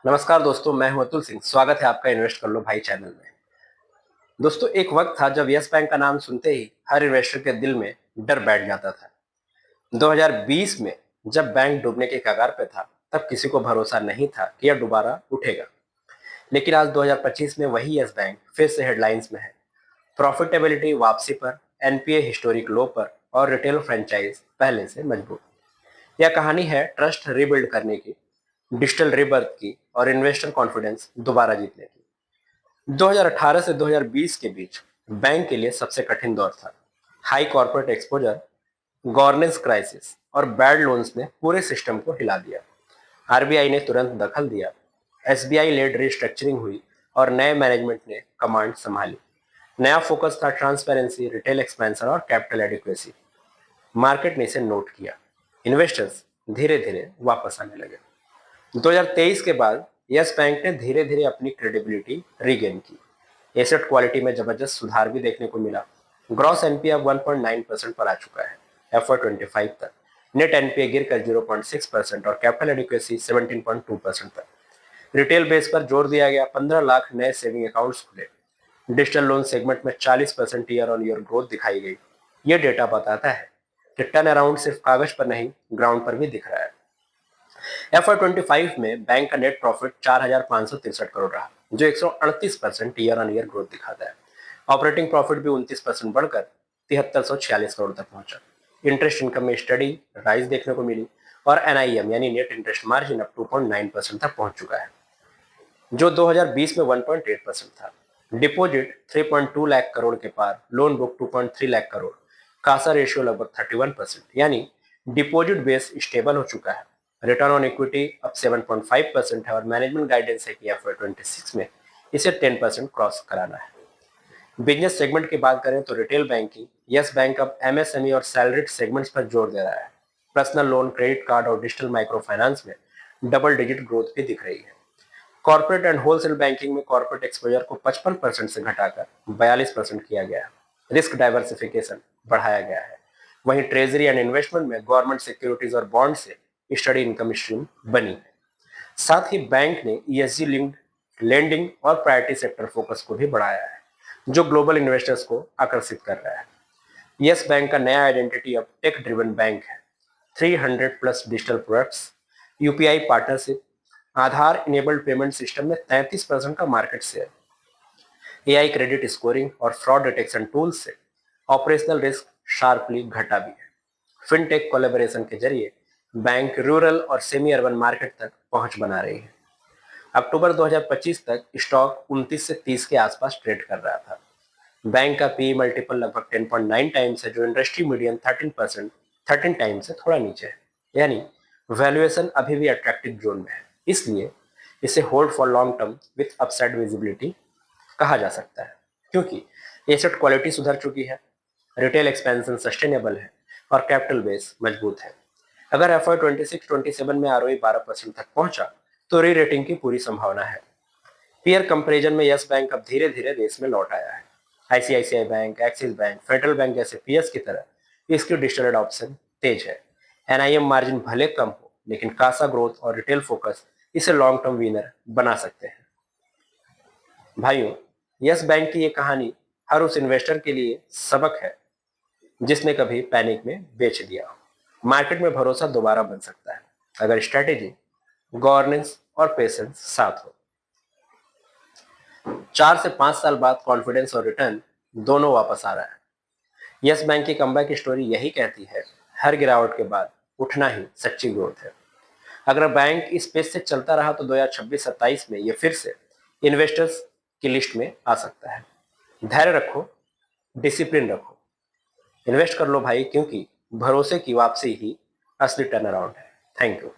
नमस्कार दोस्तों, मैं हूं अतुल सिंह। स्वागत है आपका इन्वेस्ट कर लो भाई चैनल में। दोस्तों, एक वक्त था जब यस बैंक का नाम सुनते ही हर इन्वेस्टर के दिल में डर बैठ जाता था। 2020 में जब बैंक डूबने के कगार पे था, तब किसी को भरोसा नहीं था कि यह दोबारा उठेगा। लेकिन आज 2025 में वही यस बैंक फिर से हेडलाइंस में है। प्रॉफिटेबिलिटी वापसी पर, एनपीए हिस्टोरिक लो पर और रिटेल फ्रेंचाइज पहले से मजबूत। यह कहानी है ट्रस्ट रीबिल्ड करने की, डिजिटल रिबर्थ की और इन्वेस्टर कॉन्फिडेंस दोबारा जीतने की। 2018 से 2020 के बीच बैंक के लिए सबसे कठिन दौर था। High corporate exposure, governance crisis और बैड लोन्स ने पूरे सिस्टम को हिला दिया। आरबीआई ने तुरंत दखल दिया, एसबीआई लेड रिस्ट्रक्चरिंग हुई और नए मैनेजमेंट ने कमांड संभाली। नया फोकस था ट्रांसपेरेंसी, रिटेल एक्सपेंशन और कैपिटल एडिक्वेसी। मार्केट ने इसे नोट किया। इन्वेस्टर्स धीरे धीरे वापस आने लगे। 2023 के बाद यस बैंक ने धीरे धीरे अपनी क्रेडिबिलिटी रीगेन की। एसेट क्वालिटी में जबरदस्त सुधार भी देखने को मिला। ग्रॉस एनपीए अब 1.9% पर आ चुका है FY25 तक। नेट एनपीए गिरकर 0.6% और कैपिटल एडिक्वेसी 17.2% तक। रिटेल बेस पर जोर दिया गया, 15 लाख नए सेविंग अकाउंट्स खुले। डिजिटल लोन सेगमेंट में 40% ईयर ऑन ईयर ग्रोथ दिखाई गई। ये डेटा बताता है कि टर्न अराउंड सिर्फ कागज पर नहीं, ग्राउंड पर भी दिख रहा है। FY25 में बैंक का नेट प्रॉफिट 4,563 करोड़ रहा, जो 138% ईयर ऑन ईयर ग्रोथ दिखाता है। ऑपरेटिंग प्रॉफिट भी 29% बढ़कर 7,346 करोड़ तक पहुंचा। इंटरेस्ट इनकम में स्टडी राइज देखने को मिली और एनआईएम यानी नेट इंटरेस्ट मार्जिन अब 2.9% तक पहुंच चुका है, जो 2020 में 1.8% था। डिपॉजिट 3.2 लाख करोड़ के पार, loan book 2.3 lakh crore, CASA ratio लगभग 31%, यानी डिपॉजिट बेस स्टेबल हो चुका है। रिटर्न ऑन इक्विटी अब 7.5% है और मैनेजमेंट गाइडेंस है कि FY26 में इसे 10% क्रॉस कराना है। बिजनेस सेगमेंट की बात करें तो रिटेल बैंकिंग, यस बैंक अब एमएसएमई और सैलरीड सेगमेंट्स पर जोर दे रहा है। पर्सनल लोन, क्रेडिट कार्ड और डिजिटल माइक्रो फाइनेंस में डबल डिजिट ग्रोथ भी दिख रही है। कॉर्पोरेट एंड होलसेल बैंकिंग में कॉर्पोरेट एक्सपोजर को 55% से घटाकर 42% किया गया है। रिस्क डाइवर्सिफिकेशन बढ़ाया गया है। वहीं ट्रेजरी एंड इन्वेस्टमेंट में गवर्नमेंट सिक्योरिटीज और बॉन्ड से स्टडी इनकम स्ट्रीम बनी है। साथ ही बैंक ने ईएसजी लिंक्ड लेंडिंग और प्रायोरिटी सेक्टर फोकस को भी बढ़ाया है, जो ग्लोबल इन्वेस्टर्स को आकर्षित कर रहा है। यस बैंक का नया आइडेंटिटी अब टेक ड्रिवन बैंक है। 300 plus digital products, UPI partnership, Aadhaar enabled payment system में 33% का market share, AI credit scoring और फ्रॉड डिटेक्शन टूल्स से ऑपरेशनल रिस्क शार्पली घटा भी है। फिनटेक कोलैबोरेशन के जरिए बैंक रूरल और सेमी अर्बन मार्केट तक पहुंच बना रही है। अक्टूबर 2025 तक स्टॉक 29 से 30 के आसपास ट्रेड कर रहा था। बैंक का पी मल्टीपल लगभग 10.9 टाइम्स है, जो इंडस्ट्री मीडियन 13 टाइम्स से थोड़ा नीचे है। यानी वैल्यूएशन अभी भी अट्रैक्टिव जोन में है, इसलिए इसे hold for long term with upside visibility कहा जा सकता है, क्योंकि एसेट क्वालिटी सुधर चुकी है, रिटेल एक्सपेंशन सस्टेनेबल है और कैपिटल बेस मजबूत है। अगर FY26-27 में आरओई 12% तक पहुंचा तो री रेटिंग की पूरी संभावना है। पीयर कंपैरिजन में यस बैंक अब धीरे धीरे रेस में लौट आया है। ICICI bank, axis bank, federal bank जैसे पीएस की तरह इसकी डिजिटल एडॉप्शन तेज है। एनआईएम मार्जिन भले कम हो, लेकिन कासा ग्रोथ और रिटेल फोकस इसे लॉन्ग टर्म विनर बना सकते हैं। भाइयों, यस बैंक की ये कहानी हर उस इन्वेस्टर के लिए सबक है जिसने कभी पैनिक में बेच दिया हो। मार्केट में भरोसा दोबारा बन सकता है अगर स्ट्रेटेजी, गवर्नेंस और पेशेंस साथ हो। 4 से 5 साल बाद कॉन्फिडेंस और रिटर्न दोनों वापस आ रहा है। यस बैंक की कमबैक स्टोरी यही कहती है, हर गिरावट के बाद उठना ही सच्ची ग्रोथ है। अगर बैंक इस पेस से चलता रहा तो 2026-27 में ये फिर से इन्वेस्टर्स की लिस्ट में आ सकता है। धैर्य रखो, डिसिप्लिन रखो, इन्वेस्ट कर लो भाई, क्योंकि भरोसे की वापसी ही असली टर्न अराउंड है। Thank you.